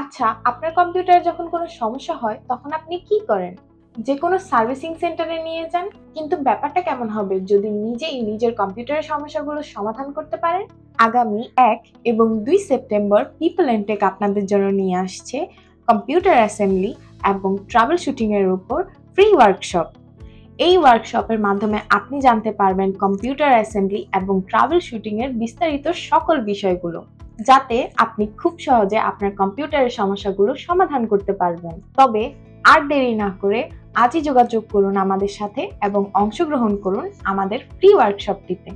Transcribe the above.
আচ্ছা, আপনার কম্পিউটারে যখন কোনো সমস্যা হয় তখন আপনি কি করেন? যে কোনো সার্ভিসিং সেন্টারে নিয়ে যান। কিন্তু ব্যাপারটা কেমন হবে যদি নিজেই নিজের কম্পিউটারের সমস্যাগুলো সমাধান করতে পারেন? আগামী ১ এবং ২ সেপ্টেম্বর পিপল এন্ড টেক আপনাদের জন্য নিয়ে আসছে কম্পিউটার অ্যাসেম্বলি এবং ট্রাবল শুটিং এর উপর ফ্রি ওয়ার্কশপ। এই ওয়ার্কশপের মাধ্যমে আপনি জানতে পারবেন কম্পিউটার অ্যাসেম্বলি এবং ট্রাবল শুটিং এর বিস্তারিত সকল বিষয়গুলো, যাতে আপনি খুব সহজে আপনার কম্পিউটারের সমস্যাগুলো সমাধান করতে পারবেন। তবে আর দেরি না করে আজই যোগাযোগ করুন আমাদের সাথে এবং অংশগ্রহণ করুন আমাদের ফ্রি ওয়ার্কশপটিতে।